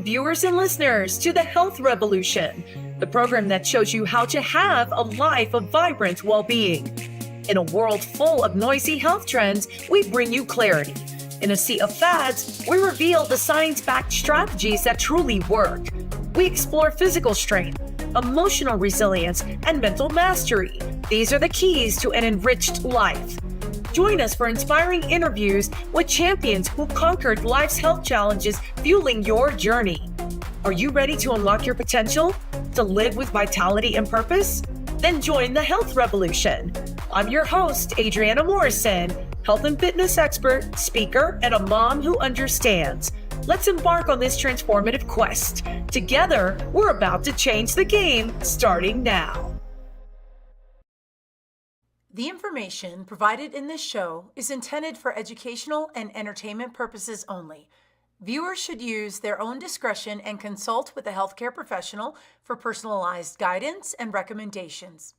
Welcome, viewers and listeners, to the Health Revolution, the program that shows you how to have a life of vibrant well-being. In a world full of noisy health trends, we bring you clarity. In a sea of fads, we reveal the science-backed strategies that truly work. We explore physical strength, emotional resilience, and mental mastery. These are the keys to an enriched life. Join us for inspiring interviews with champions who conquered life's health challenges, fueling your journey. Are you ready to unlock your potential? To live with vitality and purpose? Then join the Health Revolution. I'm your host, Adriana Morrison, health and fitness expert, speaker, and a mom who understands. Let's embark on this transformative quest. Together, we're about to change the game, starting now. The information provided in this show is intended for educational and entertainment purposes only. Viewers should use their own discretion and consult with a healthcare professional for personalized guidance and recommendations.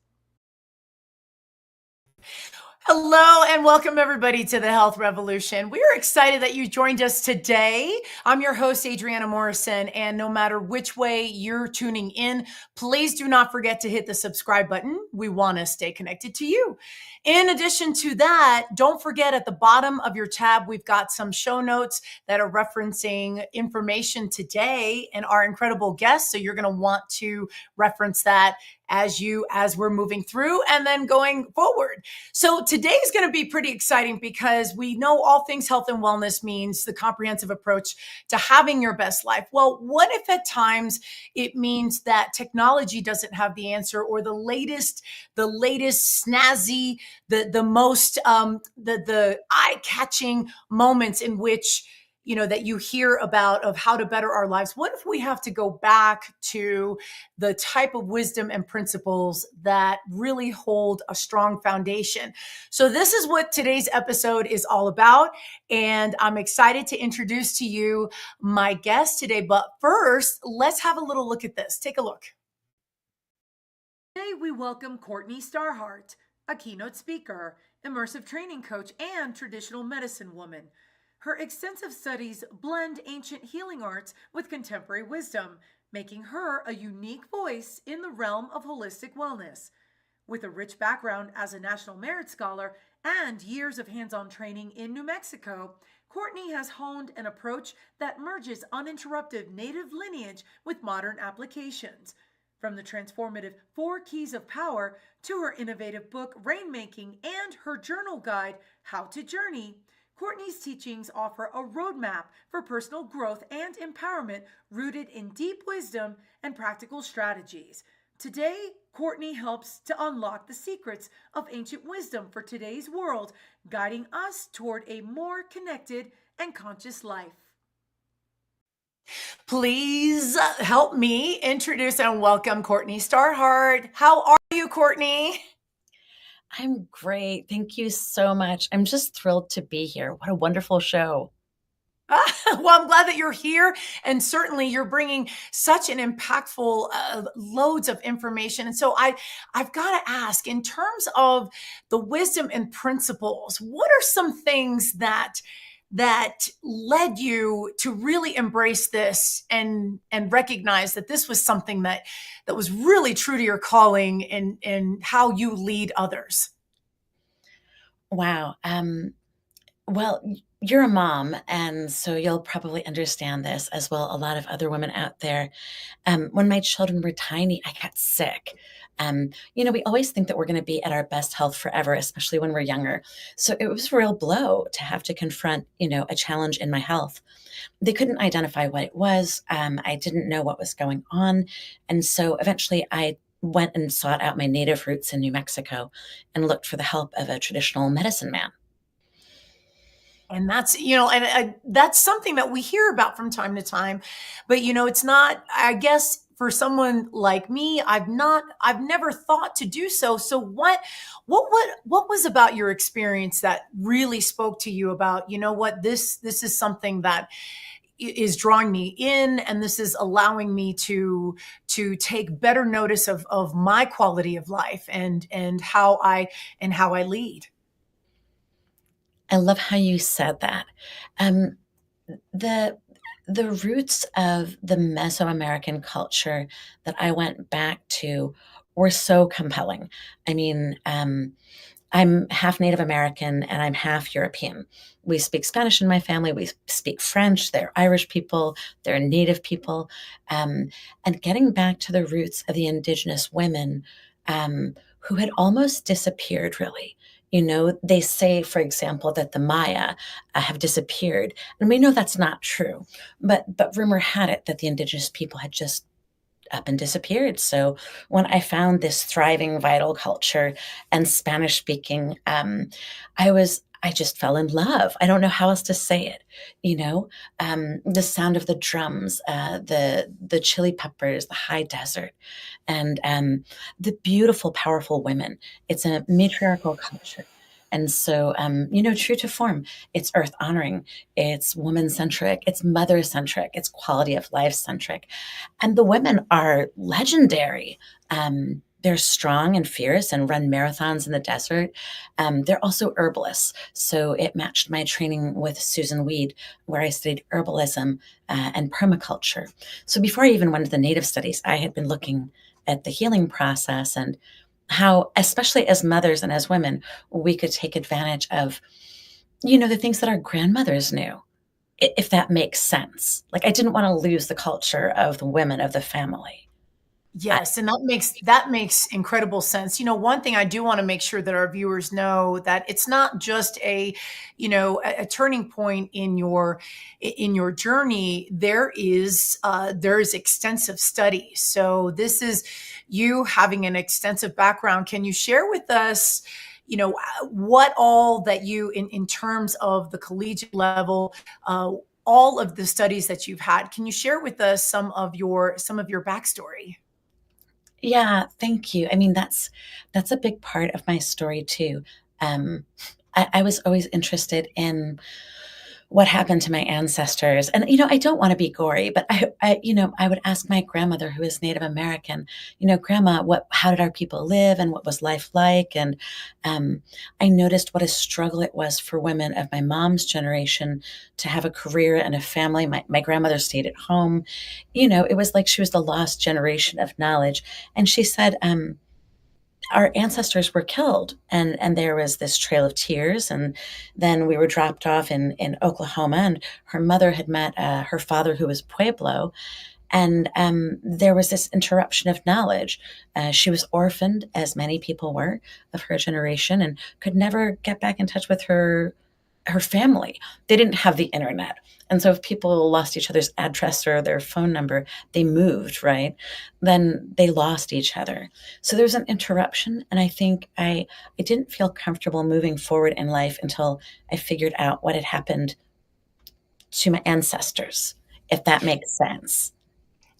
Hello and welcome everybody to the Health Revolution. We are excited that you joined us today. I'm your host, Adriana Morrison, and no matter which way you're tuning in, please do not forget to hit the subscribe button. We want to stay connected to you. In addition to that, don't forget at the bottom of your tab, we've got some show notes that are referencing information today and our incredible guests. So you're going to want to reference that as we're moving through and then going forward. So today is going to be pretty exciting because we know all things health and wellness means the comprehensive approach to having your best life. Well, what if at times it means that technology doesn't have the answer, or the latest snazzy, the most the eye-catching moments in which that you hear about of how to better our lives? What if we have to go back to the type of wisdom and principles that really hold a strong foundation? So this is what today's episode is all about. And I'm excited to introduce to you my guest today. But first, let's have a little look at this. Take a look. Today, we welcome Courtni StarHeart, a keynote speaker, immersive training coach, and traditional medicine woman. Her extensive studies blend ancient healing arts with contemporary wisdom, making her a unique voice in the realm of holistic wellness. With a rich background as a National Merit Scholar and years of hands-on training in New Mexico, Courtni has honed an approach that merges uninterrupted native lineage with modern applications. From the transformative 4 Keys of Power to her innovative book, Rainmaking, and her journal guide, How to Journey, Courtni's teachings offer a roadmap for personal growth and empowerment rooted in deep wisdom and practical strategies. Today, Courtni helps to unlock the secrets of ancient wisdom for today's world, guiding us toward a more connected and conscious life. Please help me introduce and welcome Courtni StarHeart. How are you, Courtni? I'm great. Thank you so much. I'm just thrilled to be here. What a wonderful show. Well, I'm glad that you're here. And certainly you're bringing such an impactful loads of information. And so I've got to ask, in terms of the wisdom and principles, what are some things that led you to really embrace this and recognize that this was something that was really true to your calling and how you lead others? Wow. Well, you're a mom, and so you'll probably understand this as well. A lot of other women out there. When my children were tiny, I got sick. We always think that we're going to be at our best health forever, especially when we're younger. So it was a real blow to have to confront, a challenge in my health. They couldn't identify what it was. I didn't know what was going on. And so eventually I went and sought out my native roots in New Mexico and looked for the help of a traditional medicine man. And that's, that's something that we hear about from time to time, but it's not, I guess, for someone like me, I've never thought to do so. So what was about your experience that really spoke to you about, this is something that is drawing me in, and this is allowing me to take better notice of my quality of life and how I lead. I love how you said that. the roots of the Mesoamerican culture that I went back to were so compelling. I mean, I'm half Native American and I'm half European. We speak Spanish in my family. We speak French. They're Irish people. They're Native people. Um, and getting back to the roots of the indigenous women who had almost disappeared, really. You know, they say, for example, that the Maya have disappeared, and we know that's not true. But rumor had it that the indigenous people had just up and disappeared. So when I found this thriving, vital culture and Spanish speaking, I just fell in love. I don't know how else to say it. You know, the sound of the drums, the chili peppers, the high desert, and the beautiful, powerful women. It's a matriarchal culture. And so, true to form, it's earth honoring, it's woman centric, it's mother centric, it's quality of life centric. And the women are legendary. They're strong and fierce and run marathons in the desert. They're also herbalists. So it matched my training with Susan Weed, where I studied herbalism and permaculture. So before I even went to the native studies, I had been looking at the healing process and how, especially as mothers and as women, we could take advantage of, the things that our grandmothers knew, if that makes sense. Like I didn't want to lose the culture of the women of the family. I, Yes, and that makes incredible sense. One thing I do want to make sure that our viewers know that it's not just a turning point in your journey. There is extensive study. So this is you having an extensive background. Can you share with us, what all that you in terms of the collegiate level, all of the studies that you've had? Can you share with us some of your backstory? yeah, thank you. I mean, that's a big part of my story too. Um, I was always interested in what happened to my ancestors. And, I don't want to be gory, but I would ask my grandmother, who is Native American, Grandma, how did our people live and what was life like? And I noticed what a struggle it was for women of my mom's generation to have a career and a family. My grandmother stayed at home. It was like she was the lost generation of knowledge. And she said, our ancestors were killed and there was this trail of tears, and then we were dropped off in Oklahoma, and her mother had met her father, who was Pueblo, and there was this interruption of knowledge. She was orphaned, as many people were of her generation, and could never get back in touch with her family. They didn't have the internet. And so if people lost each other's address or their phone number, they moved, right? Then they lost each other. So there's an interruption. And I think I didn't feel comfortable moving forward in life until I figured out what had happened to my ancestors, if that makes sense.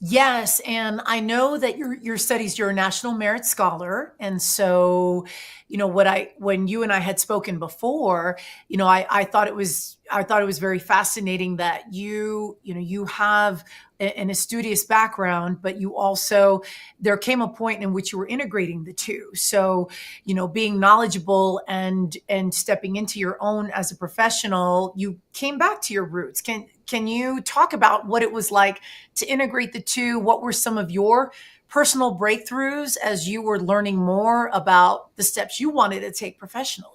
Yes, and I know that your studies, you're a National Merit Scholar, and so, when you and I had spoken before, I thought it was very fascinating that you have an studious background, but you also there came a point in which you were integrating the two. So, being knowledgeable and stepping into your own as a professional, you came back to your roots. Can you talk about what it was like to integrate the two? What were some of your personal breakthroughs as you were learning more about the steps you wanted to take professionally?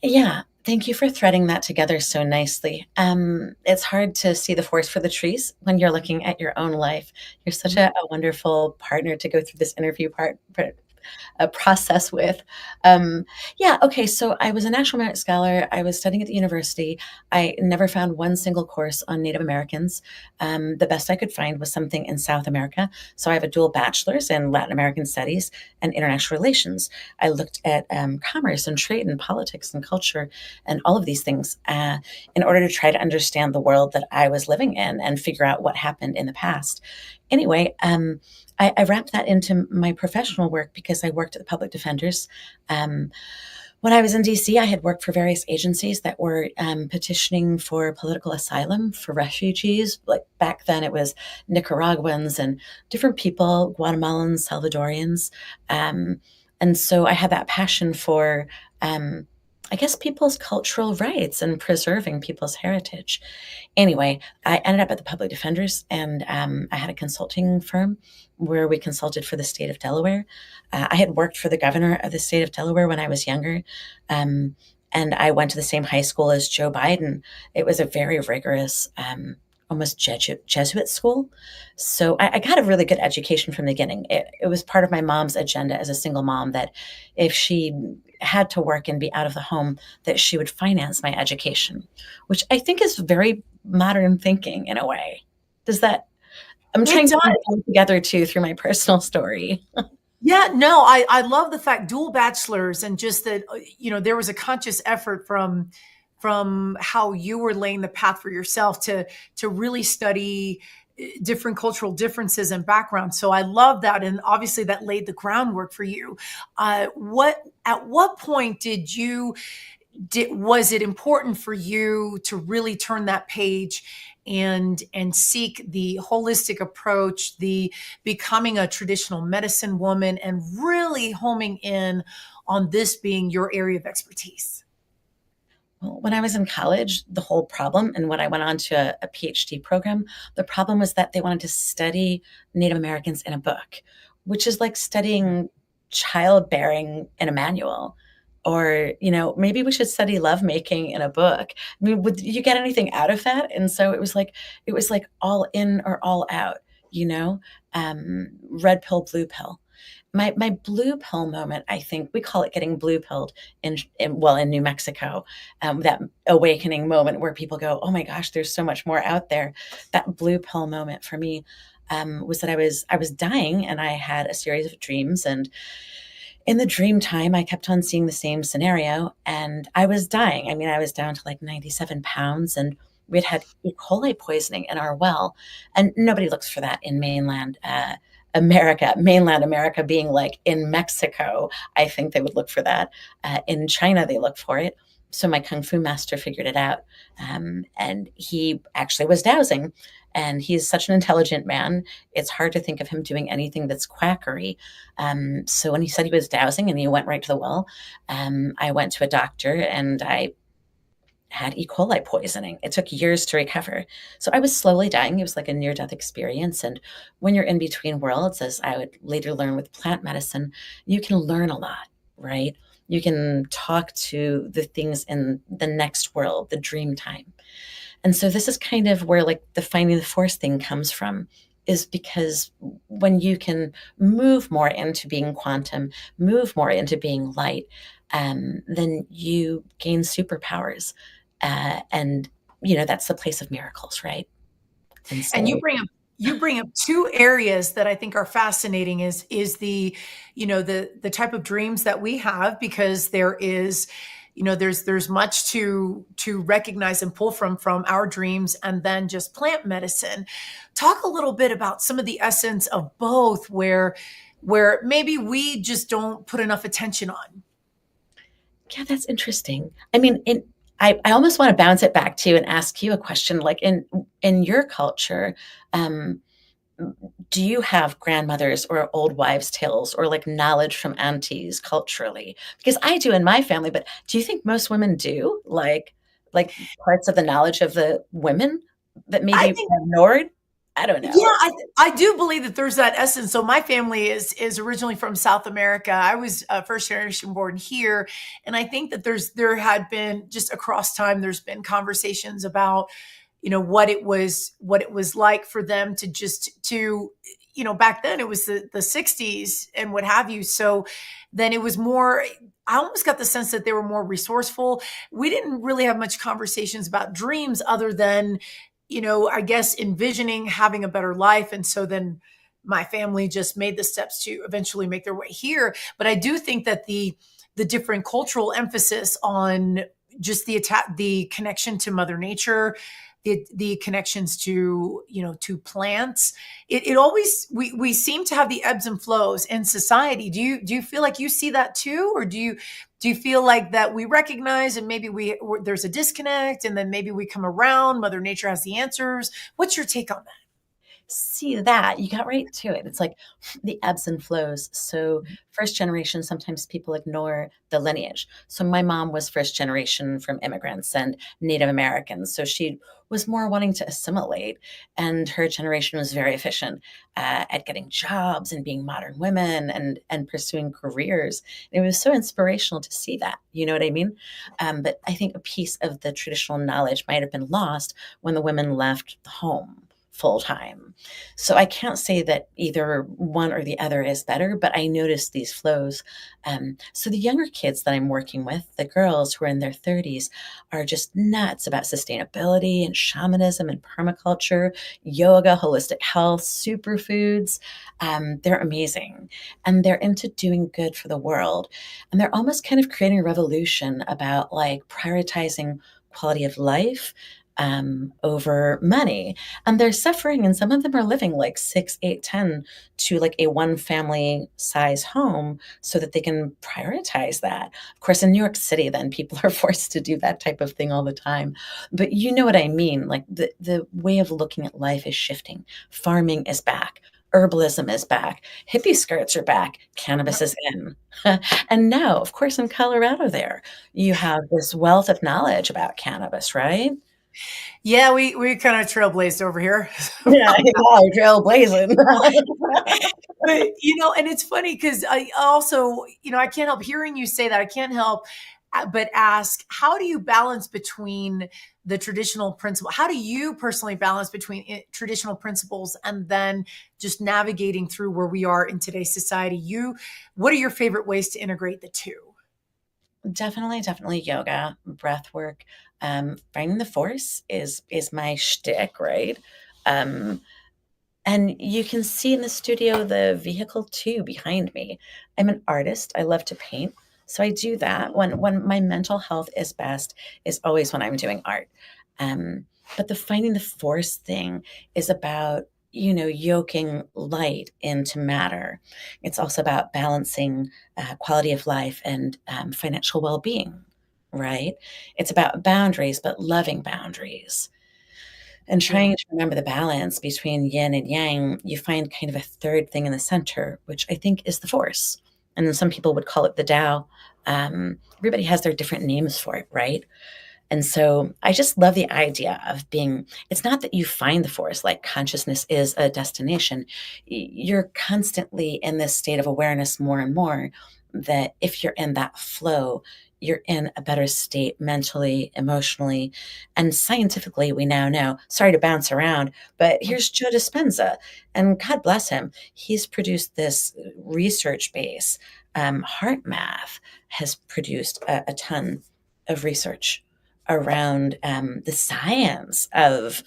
Yeah, thank you for threading that together so nicely. It's hard to see the forest for the trees when you're looking at your own life. You're such a wonderful partner to go through this interview a process with. Um, yeah, okay, so I was a National Merit Scholar. I was studying at the university. I never found one single course on Native Americans. The best I could find was something in South America. So I have a dual bachelor's in Latin American Studies and International Relations. I looked at commerce and trade and politics and culture and all of these things in order to try to understand the world that I was living in and figure out what happened in the past. Anyway, I wrapped that into my professional work because I worked at the public defenders. Um, when I was in DC, I had worked for various agencies that were petitioning for political asylum for refugees. Like back then, it was Nicaraguans and different people, Guatemalans, Salvadorians. And so I had that passion for um, I guess, people's cultural rights and preserving people's heritage. Anyway, I ended up at the public defenders, and I had a consulting firm where we consulted for the state of Delaware. I had worked for the governor of the state of Delaware when I was younger. Um, and I went to the same high school as Joe Biden. It was a very rigorous, almost Jesuit school. So I got a really good education from the beginning. It was part of my mom's agenda as a single mom that if she had to work and be out of the home, that she would finance my education, which I think is very modern thinking in a way. Does that, I'm It trying to put does. it all together too through my personal story. Yeah, no, I love the fact dual bachelors and just that, there was a conscious effort from how you were laying the path for yourself to really study different cultural differences and backgrounds. So I love that. And obviously that laid the groundwork for you. At what point was it important for you to really turn that page and seek the holistic approach, the becoming a traditional medicine woman, and really homing in on this being your area of expertise? Well, when I was in college, the whole problem, and when I went on to a PhD program, the problem was that they wanted to study Native Americans in a book, which is like studying childbearing in a manual. Or, maybe we should study lovemaking in a book. I mean, would you get anything out of that? And so it was like all in or all out, red pill, blue pill. My blue pill moment, I think we call it getting blue pilled in New Mexico, that awakening moment where people go, oh my gosh, there's so much more out there. That blue pill moment for me was that I was dying, and I had a series of dreams, and in the dream time, I kept on seeing the same scenario, and I was dying. I mean, I was down to like 97 pounds, and we'd had E. coli poisoning in our well, and nobody looks for that in mainland America being like in Mexico. I think they would look for that. In China, they look for it. So my Kung Fu master figured it out. And he actually was dowsing. And he's such an intelligent man. It's hard to think of him doing anything that's quackery. So when he said he was dowsing and he went right to the well, I went to a doctor and I had E. coli poisoning. It took years to recover. So I was slowly dying. It was like a near death experience. And when you're in between worlds, as I would later learn with plant medicine, you can learn a lot, right? You can talk to the things in the next world, the dream time. And so this is kind of where like the finding the force thing comes from, is because when you can move more into being quantum, move more into being light, then you gain superpowers. And that's the place of miracles, right? And And so, you bring up two areas that I think are fascinating is the the type of dreams that we have, because there's much to recognize and pull from our dreams, and then just plant medicine. Talk a little bit about some of the essence of both, where maybe we just don't put enough attention on. yeah, that's interesting. I mean, I almost want to bounce it back to you and ask you a question. Like in your culture, um, do you have grandmothers or old wives' tales or like knowledge from aunties culturally? Because I do in my family, but do you think most women do? Like parts of the knowledge of the women that I maybe think are ignored? I don't Yeah, know. I do believe that there's that essence. So my family is originally from South America. I was first generation born here, and I think that there had been just across time. There's been conversations about what it was like for them to back then it was the 60s and what have you. So then it was more. I almost got the sense that they were more resourceful. We didn't really have much conversations about dreams other than I guess envisioning having a better life. And so then my family just made the steps to eventually make their way here. But I do think that the different cultural emphasis on just the connection to Mother Nature, the connections to plants, it always we seem to have the ebbs and flows in society. Do you feel like you see that too, or do you feel like that we recognize and maybe there's a disconnect, and then maybe we come around, Mother Nature has the answers? What's your take on that? see that, you got right to it. It's like the ebbs and flows. So first generation, sometimes people ignore the lineage. So my mom was first generation from immigrants and Native Americans. So she was more wanting to assimilate, and her generation was very efficient at getting jobs and being modern women and pursuing careers. And it was so inspirational to see that. You know what I mean? But I think a piece of the traditional knowledge might have been lost when the women left the home full time. So I can't say that either one or the other is better, but I notice these flows. So the younger kids that I'm working with, the girls who are in their 30s, are just nuts about sustainability and shamanism and permaculture, yoga, holistic health, superfoods. They're amazing. And they're into doing good for the world. And they're almost kind of creating a revolution about like prioritizing quality of life over money. And they're suffering, and some of them are living like 6, 8, 10 to like a one family size home so that they can prioritize that. Of course, in New York City, then people are forced to do that type of thing all the time. But you know what I mean? Like the way of looking at life is shifting. Farming is back. Herbalism is back. Hippie skirts are back. Cannabis is in. And now, of course, in Colorado, there you have this wealth of knowledge about cannabis, right? Yeah, we kind of trailblazed over here. Yeah, trailblazing. But, and it's funny because I also, I can't help hearing you say that. I can't help but ask, how do you balance between the traditional principle? How do you personally balance between traditional principles and then just navigating through where we are in today's society? What are your favorite ways to integrate the two? Definitely yoga, breath work. Finding the Force is my shtick, right? Um, and you can see in the studio the vehicle too behind me. I'm an artist. I love to paint. So I do that when my mental health is best is always when I'm doing art. Um, but the Finding the Force thing is about, yoking light into matter. It's also about balancing quality of life and financial well-being, right? It's about boundaries, but loving boundaries. And Yeah. trying to remember the balance between yin and yang, you find kind of a third thing in the center, which I think is the force. And then some people would call it the Tao. Everybody has their different names for it, right? And so I just love the idea of it's not that you find the force, like consciousness is a destination. You're constantly in this state of awareness more and more, that if you're in that flow, you're in a better state mentally, emotionally, and scientifically. We now know, sorry to bounce around, but here's Joe Dispenza, and God bless him. He's produced this research base. Heart Math has produced a ton of research around the science of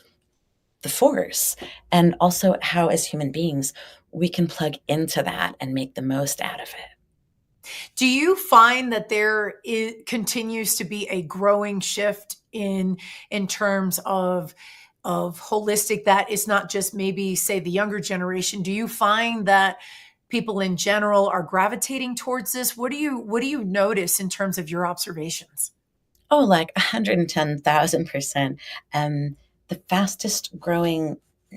the force, and also how, as human beings, we can plug into that and make the most out of it. Do you find that continues to be a growing shift in terms of holistic, that it's not just maybe say the younger generation? Do you find that people in general are gravitating towards this? What do you notice in terms of your observations? Oh, like 110,000%. The fastest growing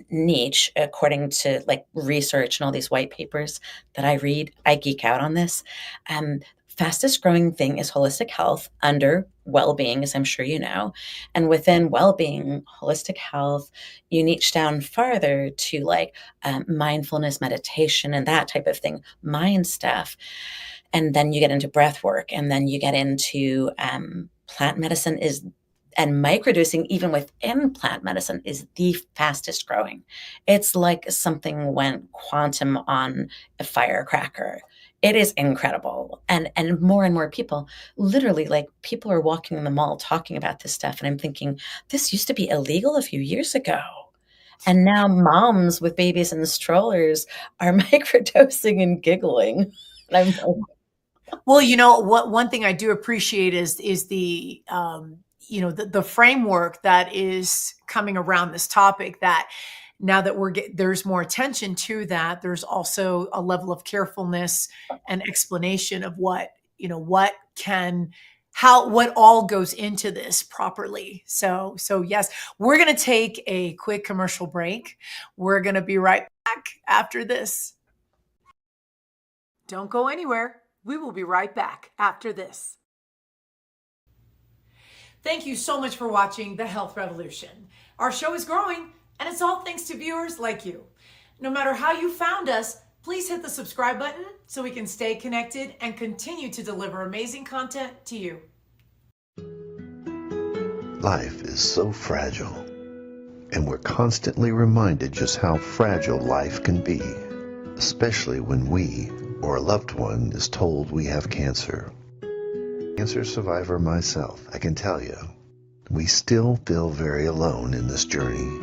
niche, according to like research and all these white papers that I read, I geek out on this. Fastest growing thing is holistic health under well-being, as I'm sure you know. And within well-being, holistic health, you niche down farther to like mindfulness, meditation, and that type of thing, mind stuff. And then you get into breath work, and then you get into plant medicine and microdosing, even within plant medicine, is the fastest growing. It's like something went quantum on a firecracker. It is incredible. And more and more people, literally, like people are walking in the mall talking about this stuff. And I'm thinking, this used to be illegal a few years ago. And now moms with babies in strollers are microdosing and giggling. And I'm like, Well, one thing I do appreciate is the the framework that is coming around this topic, that now that there's more attention to that, there's also a level of carefulness and explanation of what can what all goes into this properly. So yes, we're going to take a quick commercial break. We're going to be right back after this. Don't go anywhere. We will be right back after this. Thank you so much for watching The Health Revolution. Our show is growing, and it's all thanks to viewers like you. No matter how you found us, please hit the subscribe button so we can stay connected and continue to deliver amazing content to you. Life is so fragile, and we're constantly reminded just how fragile life can be, especially when we or a loved one is told we have cancer. Cancer survivor myself, I can tell you, we still feel very alone in this journey.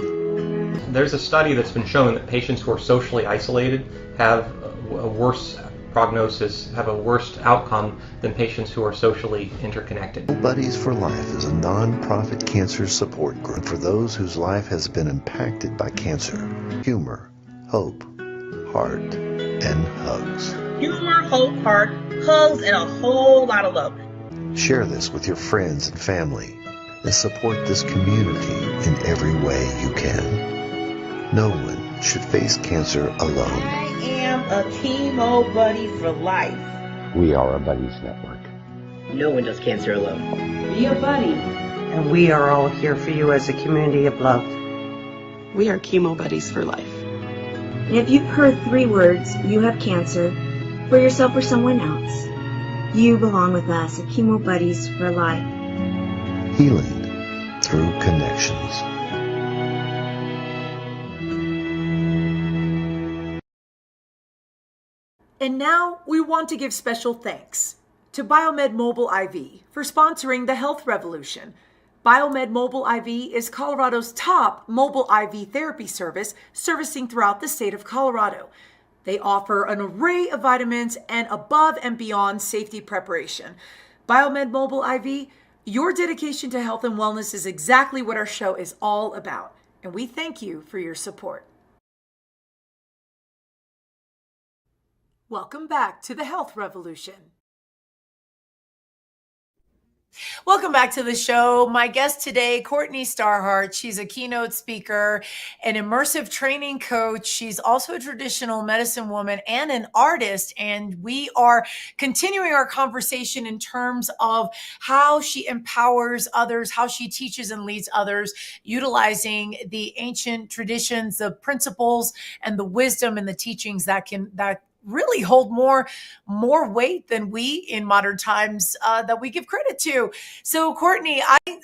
There's a study that's been showing that patients who are socially isolated have a worse prognosis, have a worse outcome than patients who are socially interconnected. Buddies for Life is a non-profit cancer support group for those whose life has been impacted by cancer. Humor, hope, heart, and hugs. Humor, hope, heart, hugs, and a whole lot of love. Share this with your friends and family and support this community in every way you can. No one should face cancer alone. I am a chemo buddy for life. We are a buddies network. No one does cancer alone. Be a buddy. And we are all here for you as a community of love. We are chemo buddies for life. And if you've heard 3 words, you have cancer, for yourself or someone else, you belong with us at Chemo Buddies for Life. Healing through connections. And now we want to give special thanks to Biomed Mobile IV for sponsoring the Health Revolution. Biomed Mobile IV is Colorado's top mobile IV therapy service, servicing throughout the state of Colorado. They offer an array of vitamins and above and beyond safety preparation. Biomed Mobile IV, your dedication to health and wellness is exactly what our show is all about. And we thank you for your support. Welcome back to the Health Revolution. Welcome back to the show. My guest today, Courtni StarHeart. She's a keynote speaker, an immersive training coach. She's also a traditional medicine woman and an artist. And we are continuing our conversation in terms of how she empowers others, how she teaches and leads others, utilizing the ancient traditions, the principles, and the wisdom and the teachings that really hold more weight than we in modern times that we give credit to. So Courtni,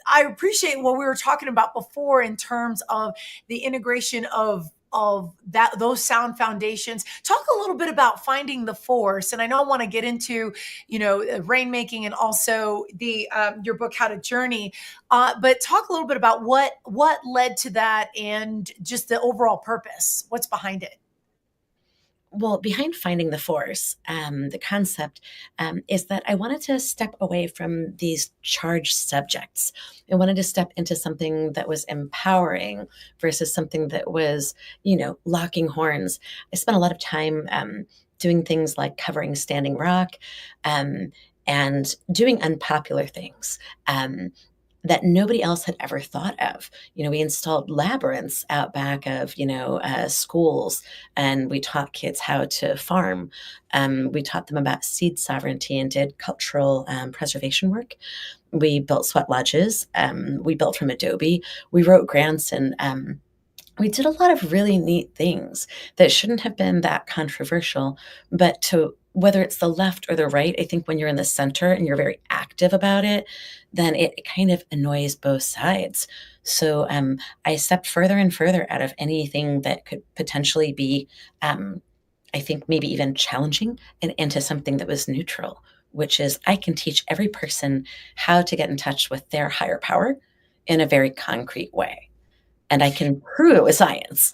I appreciate what we were talking about before in terms of the integration of those sound foundations. Talk a little bit about Finding the Force. And I know I want to get into, Rainmaking and also the your book, How to Journey. But talk a little bit about what led to that and just the overall purpose. What's behind it? Well, behind Finding the Force, the concept is that I wanted to step away from these charged subjects. I wanted to step into something that was empowering versus something that was, locking horns. I spent a lot of time doing things like covering Standing Rock and doing unpopular things. That nobody else had ever thought of. We installed labyrinths out back of, schools, and we taught kids how to farm. We taught them about seed sovereignty and did cultural preservation work. We built sweat lodges. We built from Adobe. We wrote grants, and we did a lot of really neat things that shouldn't have been that controversial, but whether it's the left or the right, I think when you're in the center and you're very active about it, then it kind of annoys both sides. So I stepped further and further out of anything that could potentially be, I think maybe even challenging, and into something that was neutral, which is I can teach every person how to get in touch with their higher power in a very concrete way. and I can prove it with science.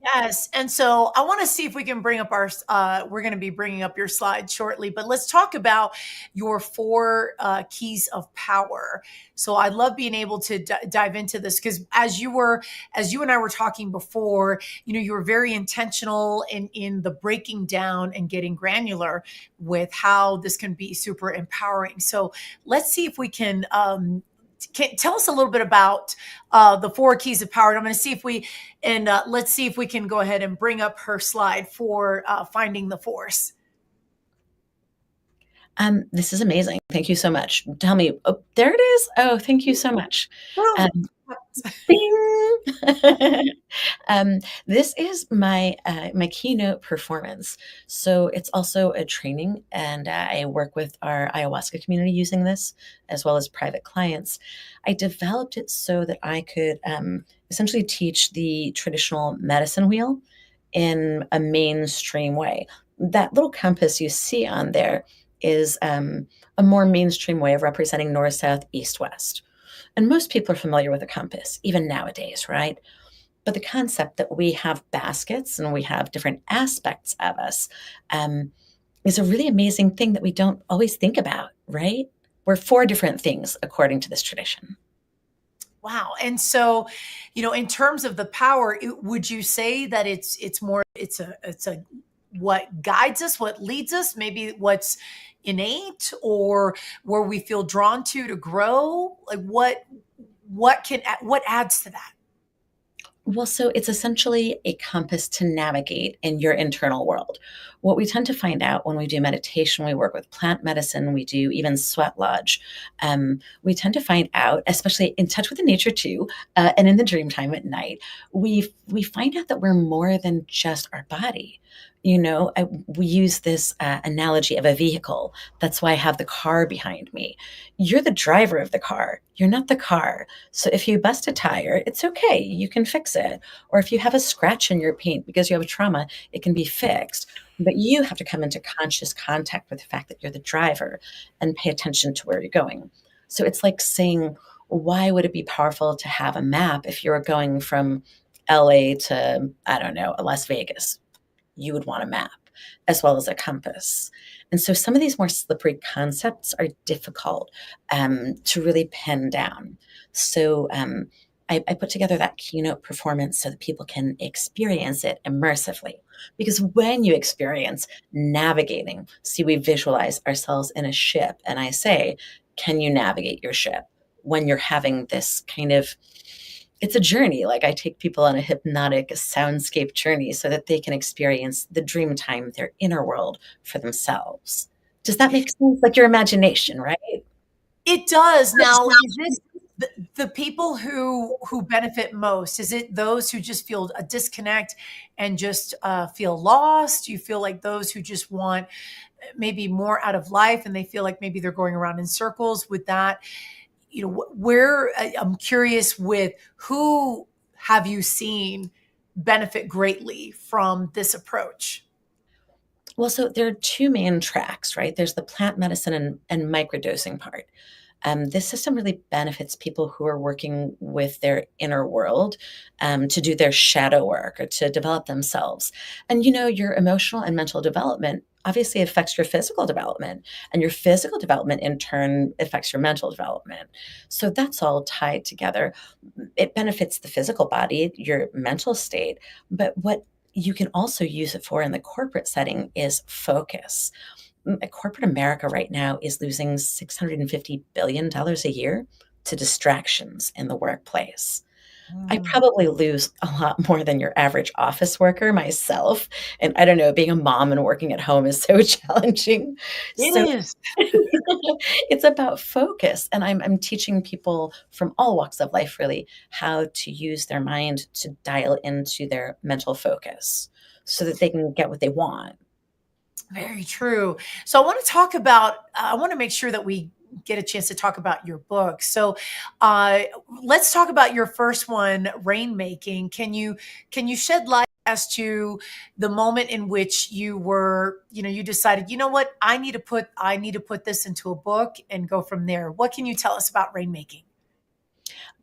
Yes. And so I want to see if we can bring up we're going to be bringing up your slide shortly, but let's talk about your 4 keys of power. So I love being able to dive into this, because as you and I were talking before, you were very intentional in the breaking down and getting granular with how this can be super empowering. So let's see if we can tell us a little bit about the 4 keys of power. And I'm going to see if let's see if we can go ahead and bring up her slide for finding the force. This is amazing. Thank you so much. Tell me, oh, there it is. Oh, thank you so much. Bing. This is my keynote performance. So it's also a training, and I work with our ayahuasca community using this, as well as private clients. I developed it so that I could essentially teach the traditional medicine wheel in a mainstream way. That little compass you see on there is a more mainstream way of representing north, south, east, west. And most people are familiar with a compass, even nowadays, right? But the concept that we have baskets and we have different aspects of us is a really amazing thing that we don't always think about, right? We're 4 different things according to this tradition. Wow. And so, in terms of the power, would you say that it's a what guides us, what leads us, maybe what's innate, or where we feel drawn to grow? Like what adds to that? Well, so it's essentially a compass to navigate in your internal world. What we tend to find out when we do meditation, we work with plant medicine, we do even sweat lodge. We tend to find out, especially in touch with the nature too, and in the dream time at night, we find out that we're more than just our body. We use this analogy of a vehicle. That's why I have the car behind me. You're the driver of the car. You're not the car. So if you bust a tire, it's okay. You can fix it. Or if you have a scratch in your paint because you have a trauma, it can be fixed. But you have to come into conscious contact with the fact that you're the driver and pay attention to where you're going. So it's like saying, why would it be powerful to have a map if you're going from LA to, I don't know, Las Vegas? You would want a map as well as a compass. And so some of these more slippery concepts are difficult to really pin down. So I put together that keynote performance so that people can experience it immersively. Because when you experience navigating, see, we visualize ourselves in a ship, and I say, can you navigate your ship when you're having this kind of, it's a journey. Like I take people on a hypnotic soundscape journey so that they can experience the dream time, their inner world for themselves. Does that make sense? Like your imagination, right? It does. Now, is this the people who benefit most? Is it those who just feel a disconnect and just feel lost? Do you feel like those who just want maybe more out of life and they feel like maybe they're going around in circles with that? Where I'm curious with who have you seen benefit greatly from this approach? Well, so there are 2 main tracks, right? There's the plant medicine and microdosing part. This system really benefits people who are working with their inner world to do their shadow work or to develop themselves. And your emotional and mental development obviously affects your physical development, and your physical development in turn affects your mental development. So that's all tied together. It benefits the physical body, your mental state, but what you can also use it for in the corporate setting is focus. Corporate America right now is losing $650 billion a year to distractions in the workplace. I probably lose a lot more than your average office worker myself. And I don't know, being a mom and working at home is so challenging. It is. It's about focus. And I'm teaching people from all walks of life, really, how to use their mind to dial into their mental focus so that they can get what they want. Very true. So I want to make sure that we get a chance to talk about your book. So let's talk about your first one, Rainmaking. Can you shed light as to the moment in which you were, you decided, what, I need to put this into a book and go from there? What can you tell us about Rainmaking?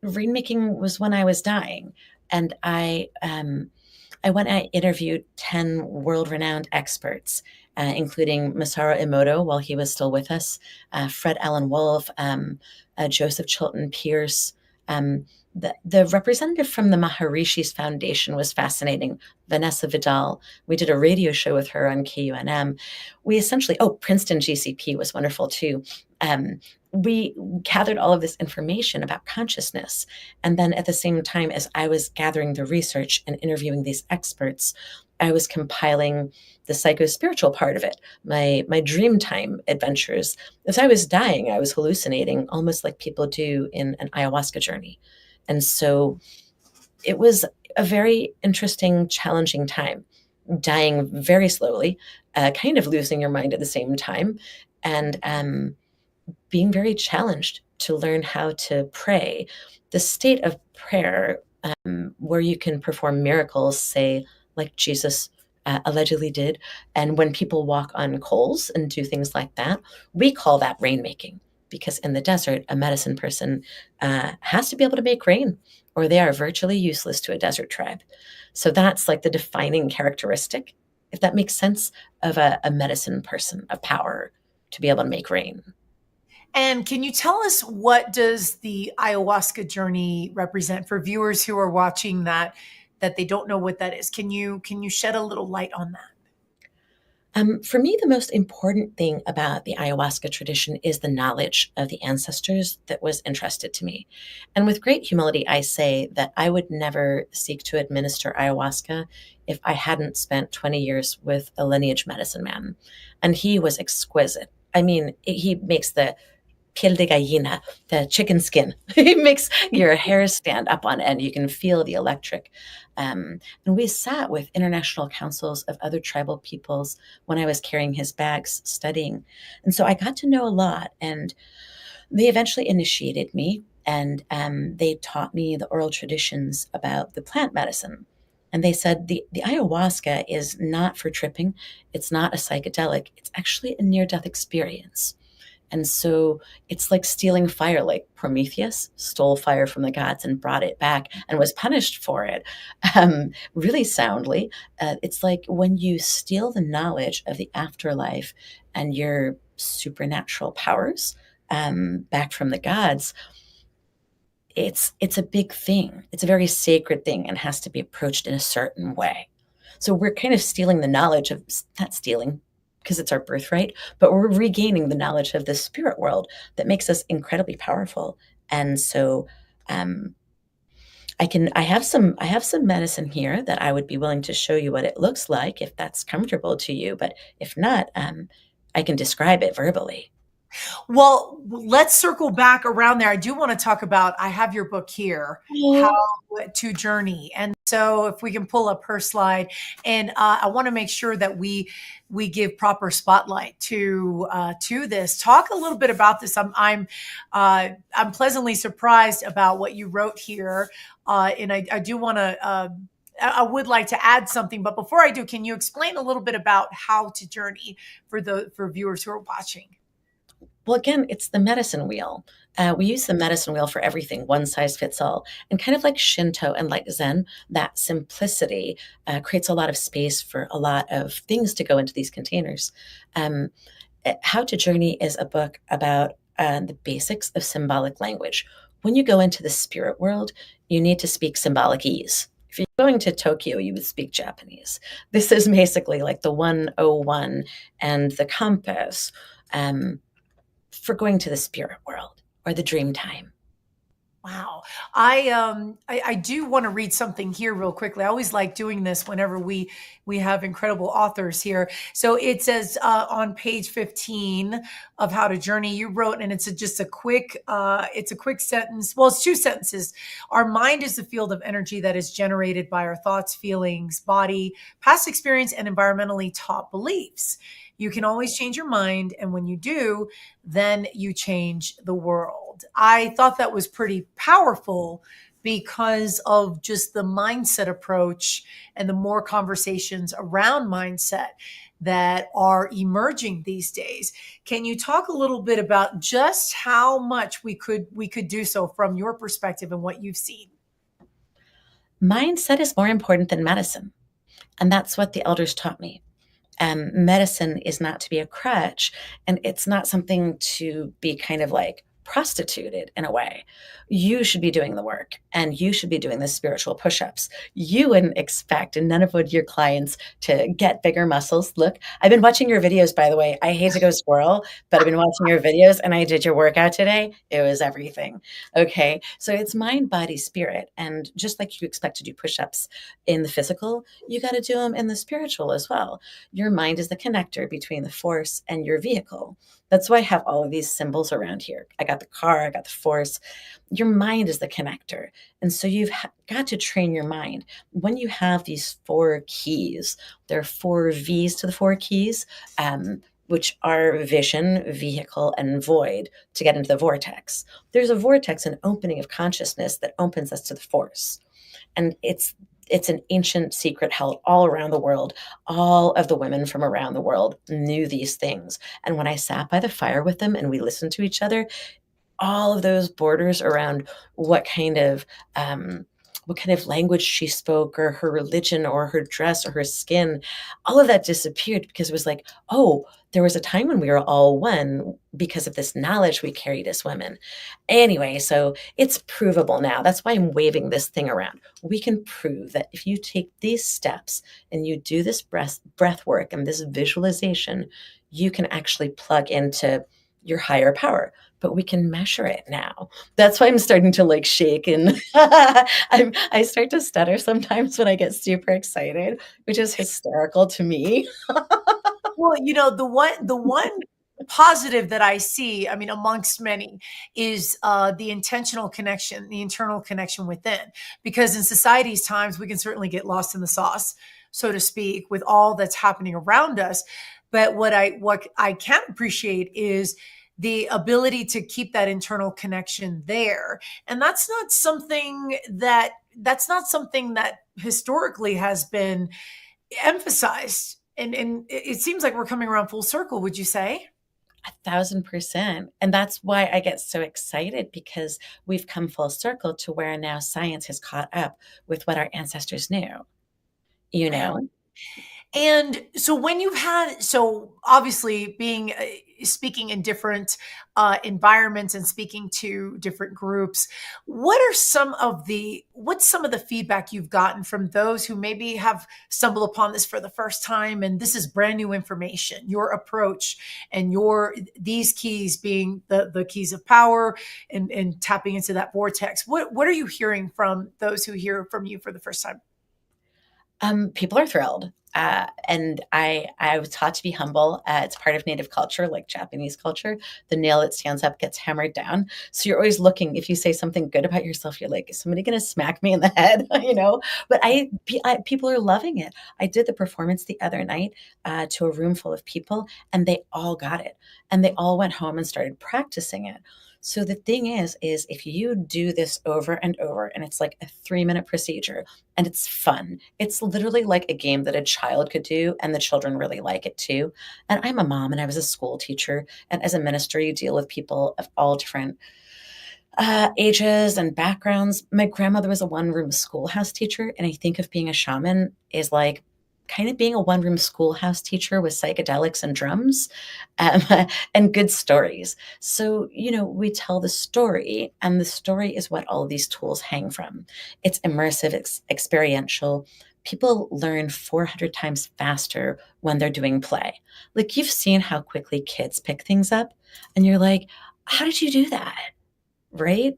Rainmaking was when I was dying, and I went and I interviewed 10 world-renowned experts, including Masaru Emoto while he was still with us, Fred Allen Wolfe, Joseph Chilton Pierce. The representative from the Maharishi's Foundation was fascinating, Vanessa Vidal. We did a radio show with her on KUNM. We essentially, Princeton GCP was wonderful too. We gathered all of this information about consciousness. And then at the same time as I was gathering the research and interviewing these experts, I was compiling the psycho-spiritual part of it, my dream time adventures. As I was dying, I was hallucinating almost like people do in an ayahuasca journey. And so it was a very interesting, challenging time, dying very slowly, kind of losing your mind at the same time, and being very challenged to learn how to pray. The state of prayer, where you can perform miracles, say, like Jesus allegedly did, and when people walk on coals and do things like that, we call that rainmaking. Because in the desert, a medicine person has to be able to make rain, or they are virtually useless to a desert tribe. So that's like the defining characteristic, if that makes sense, of a medicine person of power, to be able to make rain. And can you tell us, what does the ayahuasca journey represent for viewers who are watching that they don't know what that is? Can you shed a little light on that? For me, the most important thing about the ayahuasca tradition is the knowledge of the ancestors that was entrusted to me. And with great humility, I say that I would never seek to administer ayahuasca if I hadn't spent 20 years with a lineage medicine man. And he was exquisite. I mean, he makes the piel de gallina, the chicken skin. It makes your hair stand up on end. You can feel the electric. And we sat with international councils of other tribal peoples when I was carrying his bags studying. And so I got to know a lot. And they eventually initiated me, and they taught me the oral traditions about the plant medicine. And they said the ayahuasca is not for tripping. It's not a psychedelic. It's actually a near-death experience. And so it's like stealing fire, like Prometheus stole fire from the gods and brought it back and was punished for it really soundly. It's like when you steal the knowledge of the afterlife and your supernatural powers back from the gods, it's a big thing. It's a very sacred thing and has to be approached in a certain way. So we're kind of stealing the knowledge of, not stealing, because it's our birthright, but we're regaining the knowledge of the spirit world that makes us incredibly powerful. And so I have some medicine here that I would be willing to show you what it looks like if that's comfortable to you. But if not, I can describe it verbally. Well, let's circle back around there. I do want to talk about, I have your book here, How to Journey. And so if we can pull up her slide, and I want to make sure that we give proper spotlight to this. Talk a little bit about this. I'm pleasantly surprised about what you wrote here. And I do want to, I would like to add something, but before I do, can you explain a little bit about How to Journey for viewers who are watching? Well, again, it's the medicine wheel. We use the medicine wheel for everything, one size fits all. And kind of like Shinto and like Zen, that simplicity creates a lot of space for a lot of things to go into these containers. How to Journey is a book about the basics of symbolic language. When you go into the spirit world, you need to speak symbolic ease. If you're going to Tokyo, you would speak Japanese. This is basically like the 101 and the compass for going to the spirit world or the dream time. Wow. I do want to read something here real quickly. I always like doing this whenever we have incredible authors here. So it says on page 15 of How to Journey, you wrote, and it's just a quick sentence. Well, it's two sentences. Our mind is the field of energy that is generated by our thoughts, feelings, body, past experience, and environmentally taught beliefs. You can always change your mind. And when you do, then you change the world. I thought that was pretty powerful because of just the mindset approach and the more conversations around mindset that are emerging these days. Can you talk a little bit about just how much we could do so from your perspective and what you've seen? Mindset is more important than medicine. And that's what the elders taught me. Medicine is not to be a crutch, and it's not something to be kind of like prostituted in a way. You should be doing the work, and you should be doing the spiritual push-ups. You wouldn't expect, and none of your clients, to get bigger muscles. Look, I've been watching your videos, by the way. I hate to go squirrel, but I've been watching your videos, and I did your workout today. It was everything. Okay, so it's mind, body, spirit, and just like you expect to do push-ups in the physical, you got to do them in the spiritual as well. Your mind is the connector between the force and your vehicle. That's why I have all of these symbols around here. I got the car, I got the force. Your mind is the connector. And so you've got to train your mind. When you have these 4 keys, there are 4 V's to the 4 keys, which are vision, vehicle, and void to get into the vortex. There's a vortex, an opening of consciousness that opens us to the force. And it's an ancient secret held all around the world. All of the women from around the world knew these things. And when I sat by the fire with them and we listened to each other, all of those borders around what kind of language she spoke, or her religion, or her dress, or her skin, all of that disappeared, because it was like, oh, there was a time when we were all one because of this knowledge we carried as women. Anyway, so it's provable now. That's why I'm waving this thing around. We can prove that if you take these steps and you do this breath work and this visualization, you can actually plug into your higher power. But we can measure it now. That's why I'm starting to like shake, and I start to stutter sometimes when I get super excited, which is hysterical to me. Well, the one positive that I see, I mean, amongst many, is the intentional connection, the internal connection within. Because in society's times, we can certainly get lost in the sauce, so to speak, with all that's happening around us. But what I can appreciate is the ability to keep that internal connection there. And that's not something that historically has been emphasized. And it seems like we're coming around full circle, would you say? 1,000%. And that's why I get so excited, because we've come full circle to where now science has caught up with what our ancestors knew, And so when you've had, so obviously being, speaking in different environments and speaking to different groups, what's some of the feedback you've gotten from those who maybe have stumbled upon this for the first time, and this is brand new information, your approach and these keys being the keys of power and tapping into that vortex? What are you hearing from those who hear from you for the first time? People are thrilled. And I was taught to be humble. It's part of native culture, like Japanese culture. The nail that stands up gets hammered down. So you're always looking, if you say something good about yourself, you're like, is somebody going to smack me in the head? But people are loving it. I did the performance the other night to a room full of people, and they all got it. And they all went home and started practicing it. So the thing is if you do this over and over, and it's like a 3-minute procedure, and it's fun, it's literally like a game that a child could do, and the children really like it too. And I'm a mom, and I was a school teacher, and as a minister, you deal with people of all different ages and backgrounds. My grandmother was a 1-room schoolhouse teacher, and I think of being a shaman is like kind of being a 1-room schoolhouse teacher with psychedelics and drums, and good stories. So, we tell the story, and the story is what all of these tools hang from. It's immersive, it's experiential. People learn 400 times faster when they're doing play. Like, you've seen how quickly kids pick things up, and you're like, how did you do that? Right?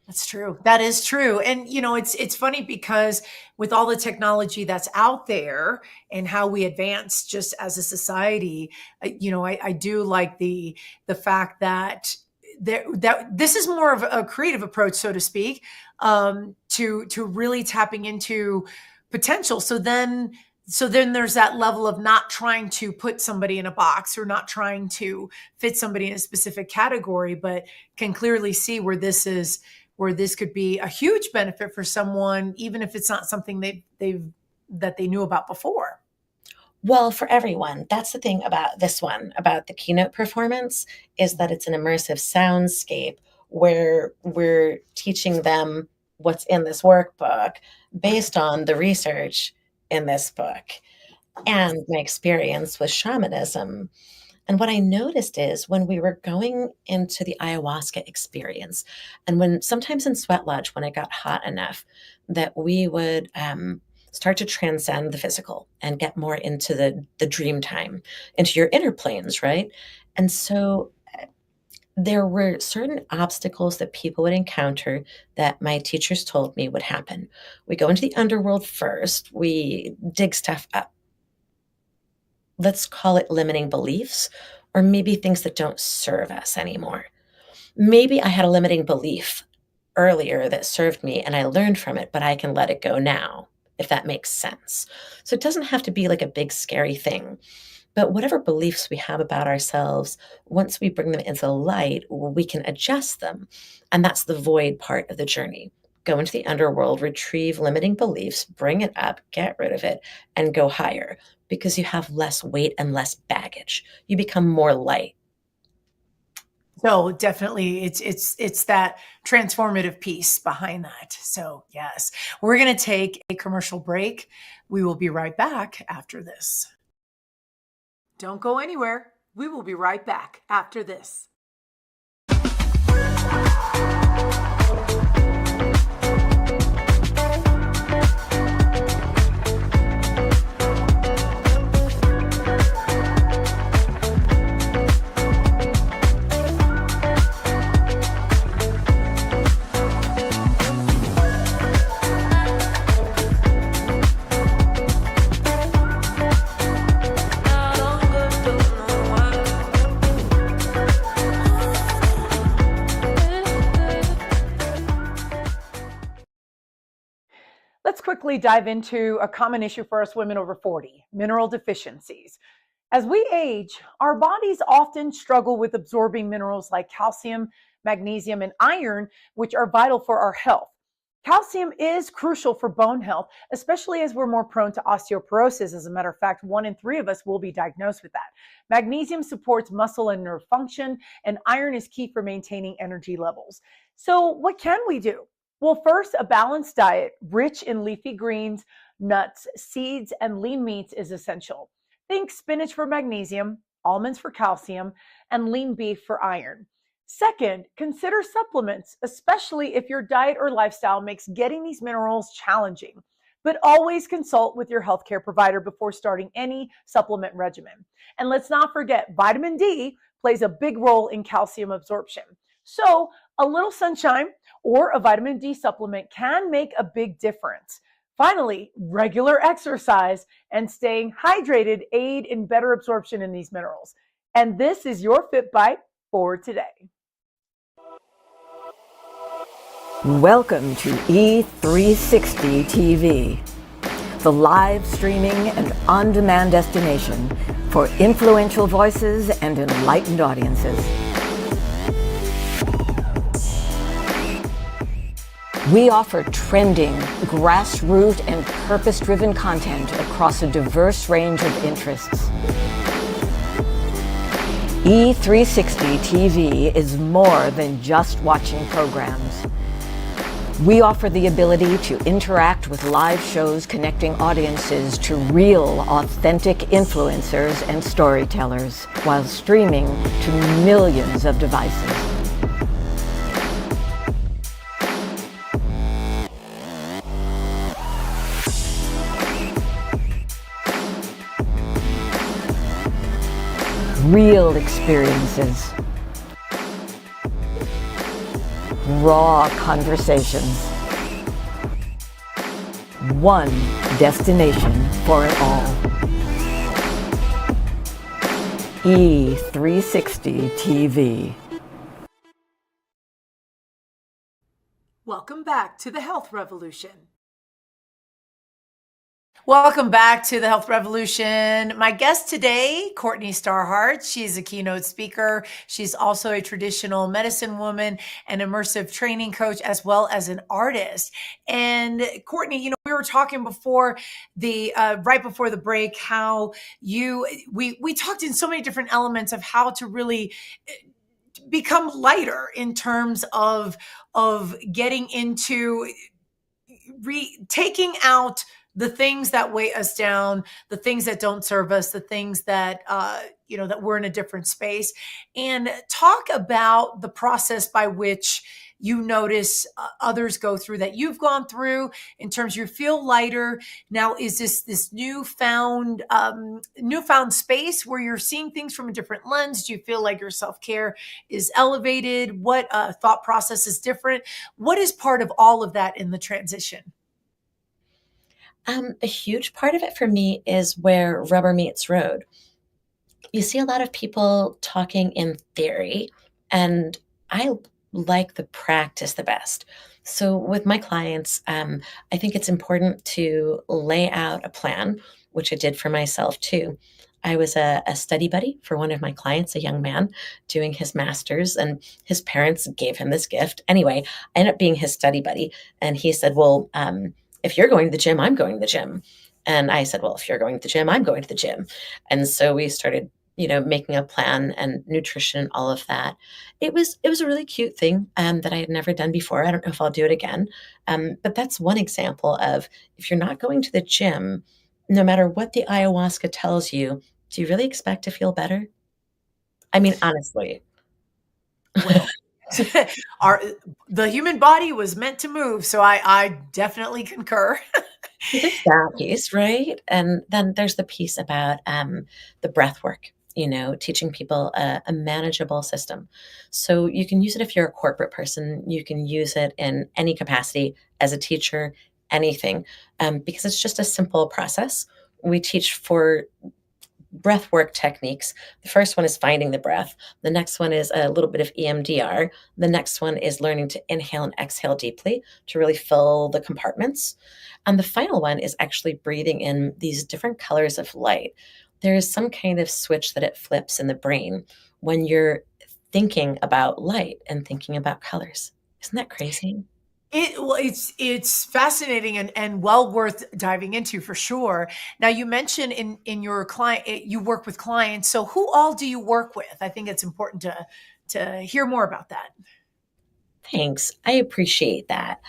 That's true. That is true. And, it's funny because with all the technology that's out there and how we advance just as a society, I do like the fact that this is more of a creative approach, so to speak, to really tapping into potential. So then there's that level of not trying to put somebody in a box or not trying to fit somebody in a specific category, but can clearly see where this is where this could be a huge benefit for someone, even if it's not something that they knew about before? Well, for everyone, that's the thing about this one, about the keynote performance, is that it's an immersive soundscape where we're teaching them what's in this workbook based on the research in this book and my experience with shamanism. And what I noticed is when we were going into the ayahuasca experience, and when sometimes in Sweat Lodge, when it got hot enough that we would start to transcend the physical and get more into the dream time, into your inner planes, right? And so there were certain obstacles that people would encounter that my teachers told me would happen. We go into the underworld first, we dig stuff up. Let's call it limiting beliefs, or maybe things that don't serve us anymore. Maybe I had a limiting belief earlier that served me and I learned from it, but I can let it go now, if that makes sense. So it doesn't have to be like a big scary thing. But whatever beliefs we have about ourselves, once we bring them into the light, we can adjust them. And that's the void part of the journey. Go into the underworld, retrieve limiting beliefs, bring it up, get rid of it, and go higher, because you have less weight and less baggage. You become more light. So definitely it's that transformative piece behind that. So yes, we're going to take a commercial break. We will be right back after this. Don't go anywhere. We will be right back after this. Let's quickly dive into a common issue for us women over 40, mineral deficiencies. As we age, our bodies often struggle with absorbing minerals like calcium, magnesium, and iron, which are vital for our health. Calcium is crucial for bone health, especially as we're more prone to osteoporosis. As a matter of fact, 1 in 3 of us will be diagnosed with that. Magnesium supports muscle and nerve function, and iron is key for maintaining energy levels. So what can we do? Well, first, a balanced diet rich in leafy greens, nuts, seeds, and lean meats is essential. Think spinach for magnesium, almonds for calcium, and lean beef for iron. Second, consider supplements, especially if your diet or lifestyle makes getting these minerals challenging. But always consult with your healthcare provider before starting any supplement regimen. And let's not forget, vitamin D plays a big role in calcium absorption. So a little sunshine or a vitamin D supplement can make a big difference. Finally, regular exercise and staying hydrated aid in better absorption in these minerals. And this is your Fit Bite for today. Welcome to E360 TV, the live streaming and on-demand destination for influential voices and enlightened audiences. We offer trending, grassroots, and purpose-driven content across a diverse range of interests. E360 TV is more than just watching programs. We offer the ability to interact with live shows connecting audiences to real, authentic influencers and storytellers while streaming to millions of devices. Real experiences, raw conversations, one destination for it all. E360 TV. Welcome back to the Health Revolution. Welcome back to the Health Revolution. My guest today, Courtni StarHeart. She's a keynote speaker. She's also a traditional medicine woman, an immersive training coach, as well as an artist. And Courtni, we were talking before the right before the break how we talked in so many different elements of how to really become lighter in terms of getting into taking out the things that weigh us down, the things that don't serve us, the things that that we're in a different space, and talk about the process by which you notice others go through that you've gone through in terms you feel lighter. Now, is this newfound space where you're seeing things from a different lens? Do you feel like your self-care is elevated? What thought process is different? What is part of all of that in the transition? A huge part of it for me is where rubber meets road. You see a lot of people talking in theory, and I like the practice the best. So with my clients, I think it's important to lay out a plan, which I did for myself too. I was a study buddy for one of my clients, a young man doing his master's, and his parents gave him this gift. Anyway, I ended up being his study buddy, and he said, well, if you're going to the gym, I'm going to the gym. And I said, well, if you're going to the gym, I'm going to the gym. And so we started, making a plan and nutrition and all of that. It was a really cute thing that I had never done before. I don't know if I'll do it again. But that's one example of, if you're not going to the gym, no matter what the ayahuasca tells you, do you really expect to feel better? I mean, honestly. Well, the human body was meant to move, so I definitely concur. There's that piece, right? And then there's the piece about the breath work, teaching people a manageable system. So you can use it if you're a corporate person. You can use it in any capacity as a teacher, anything, because it's just a simple process. We teach for breath work techniques. The first one is finding the breath. The next one is a little bit of EMDR. The next one is learning to inhale and exhale deeply to really fill the compartments. And the final one is actually breathing in these different colors of light. There is some kind of switch that it flips in the brain when you're thinking about light and thinking about colors. Isn't that crazy? It's fascinating and well worth diving into for sure. Now, you mentioned in your client, you work with clients. So who all do you work with? I think it's important to hear more about that. Thanks. I appreciate that.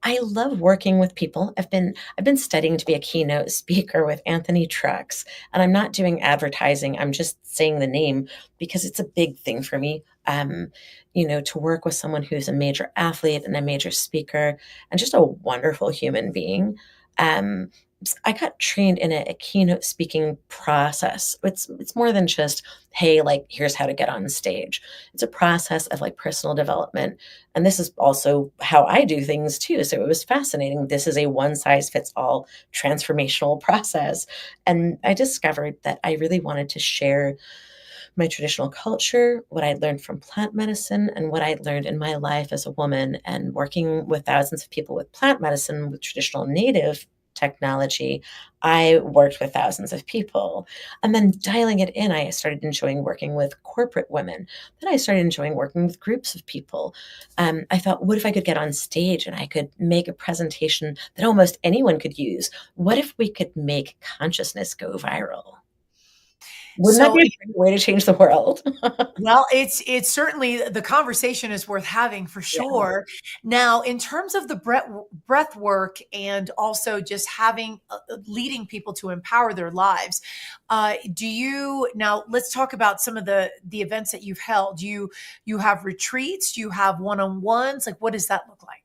I love working with people. I've been studying to be a keynote speaker with Anthony Trucks, and I'm not doing advertising. I'm just saying the name because it's a big thing for me. To work with someone who's a major athlete and a major speaker and just a wonderful human being. I got trained in a keynote speaking process. It's more than just, hey, like, here's how to get on stage. It's a process of like personal development. And this is also how I do things too. So it was fascinating. This is a one size fits all transformational process. And I discovered that I really wanted to share my traditional culture, what I learned from plant medicine, and what I learned in my life as a woman, and working with thousands of people with plant medicine, with traditional native technology. I worked with thousands of people. And then dialing it in, I started enjoying working with corporate women. Then I started enjoying working with groups of people. I thought, what if I could get on stage and I could make a presentation that almost anyone could use? What if we could make consciousness go viral? Wouldn't that be a great way to change the world? Well, it's certainly, the conversation is worth having for sure. Yeah. Now, in terms of the breath work and also just leading people to empower their lives, now let's talk about some of the events that you've held. You have retreats, you have one-on-ones. Like, what does that look like?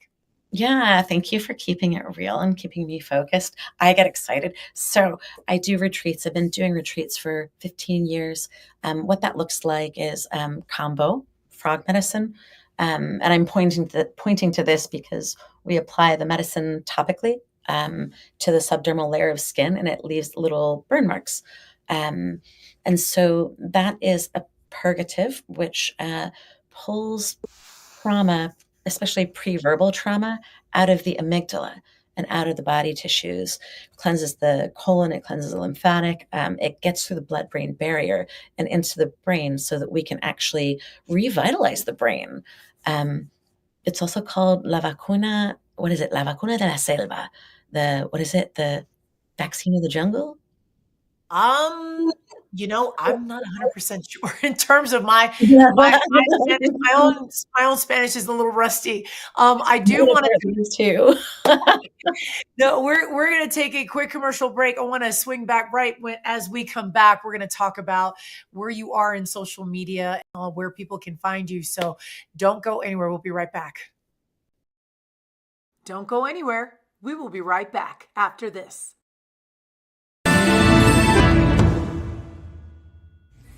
Yeah, thank you for keeping it real and keeping me focused. I get excited. So I do retreats. I've been doing retreats for 15 years. What that looks like is combo frog medicine. And I'm pointing to this because we apply the medicine topically to the subdermal layer of skin, and it leaves little burn marks. And so that is a purgative, which pulls trauma, especially pre-verbal trauma, out of the amygdala. and out of the body tissues, cleanses the colon, it cleanses the lymphatic, it gets through the blood-brain barrier and into the brain so that we can actually revitalize the brain. It's also called la vacuna, what is it? La vacuna de la selva. What is it? The vaccine of the jungle? I'm not 100% sure in terms of my Yeah. Spanish. My own Spanish is a little rusty. I do want to too. No, we're going to take a quick commercial break. I want to swing back as we come back. We're going to talk about where you are in social media and where people can find you. So don't go anywhere. We'll be right back. Don't go anywhere. We will be right back after this.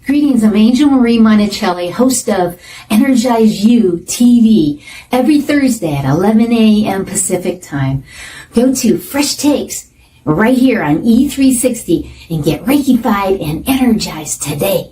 Greetings, I'm Angel Marie Monticelli, host of Energize You TV, every Thursday at 11 a.m. Pacific Time. Go to Fresh Takes right here on E360 and get Reikified and energized today.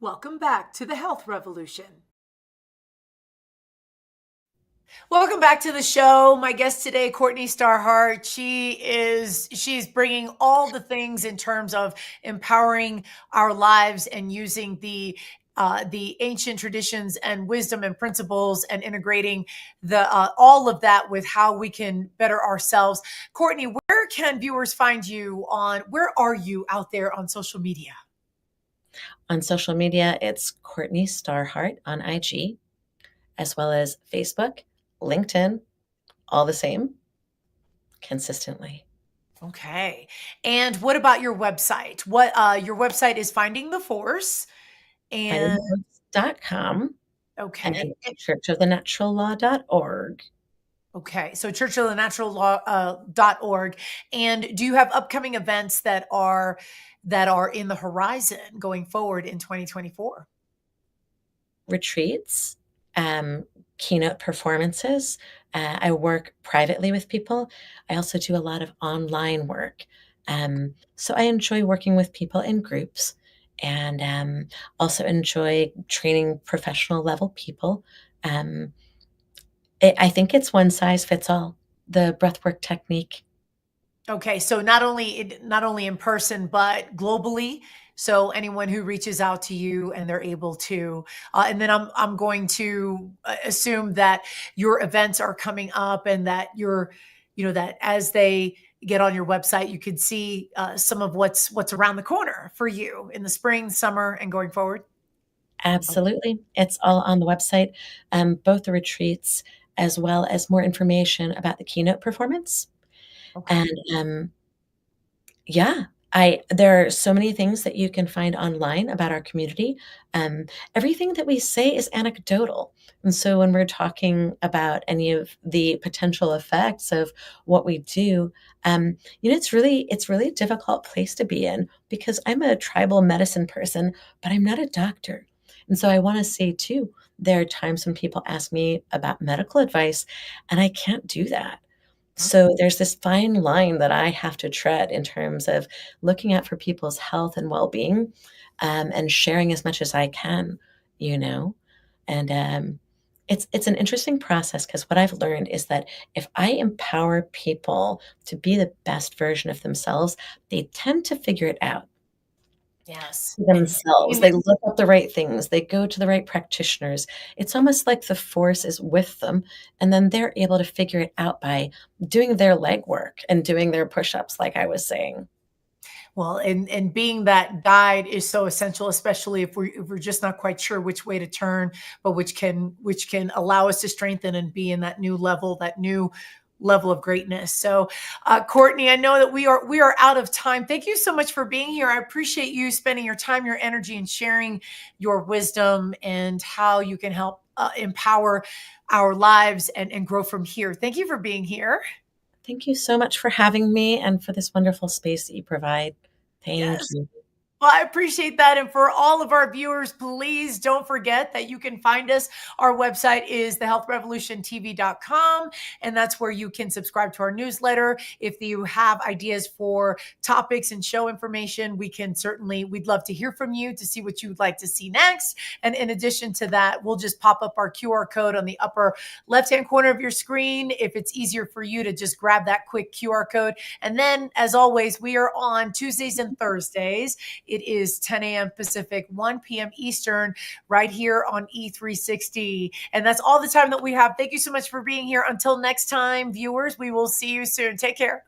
Welcome back to the Health Revolution. Welcome back to the show. My guest today, Courtni StarHeart. She's bringing all the things in terms of empowering our lives and using the ancient traditions and wisdom and principles and integrating all of that with how we can better ourselves. Courtni, where can viewers find you where are you out there on social media? On social media, it's Courtni StarHeart on IG, as well as Facebook, LinkedIn, all the same, consistently. Okay. And what about your website? Your website is Finding the Force and .com. Okay. And churchofthenaturallaw.org. Okay. So churchofthenaturallaw.org. And do you have upcoming events that are in the horizon going forward in 2024? Retreats, keynote performances. I work privately with people. I also do a lot of online work. So I enjoy working with people in groups and also enjoy training professional level people. I think it's one size fits all, the breathwork technique. Okay, so not only in person, but globally. So anyone who reaches out to you and they're able to, and then I'm going to assume that your events are coming up and that that as they get on your website, you could see some of what's around the corner for you in the spring, summer, and going forward. Absolutely. It's all on the website, both the retreats as well as more information about the keynote performance. Okay. And there are so many things that you can find online about our community. Everything that we say is anecdotal. And so when we're talking about any of the potential effects of what we do, it's really a difficult place to be in because I'm a tribal medicine person, but I'm not a doctor. And so I want to say too, there are times when people ask me about medical advice and I can't do that. So there's this fine line that I have to tread in terms of looking out for people's health and well-being, and sharing as much as I can, and it's an interesting process because what I've learned is that if I empower people to be the best version of themselves, they tend to figure it out. Yes. Themselves. They look up the right things. They go to the right practitioners. It's almost like the force is with them, and then they're able to figure it out by doing their legwork and doing their push-ups, like I was saying. Well, and being that guide is so essential, especially if we're just not quite sure which way to turn, but which can allow us to strengthen and be in that new level, that new level of greatness. So, Courtni, I know that we are out of time. Thank you so much for being here. I appreciate you spending your time, your energy, and sharing your wisdom and how you can help empower our lives and grow from here. Thank you for being here. Thank you so much for having me and for this wonderful space that you provide. Thank you. Well, I appreciate that. And for all of our viewers, please don't forget that you can find us. Our website is thehealthrevolutiontv.com, and that's where you can subscribe to our newsletter. If you have ideas for topics and show information, we'd love to hear from you to see what you'd like to see next. And in addition to that, we'll just pop up our QR code on the upper left-hand corner of your screen if it's easier for you to just grab that quick QR code. And then, as always, we are on Tuesdays and Thursdays. It is 10 a.m. Pacific, 1 p.m. Eastern, right here on E360. And that's all the time that we have. Thank you so much for being here. Until next time, viewers, we will see you soon. Take care.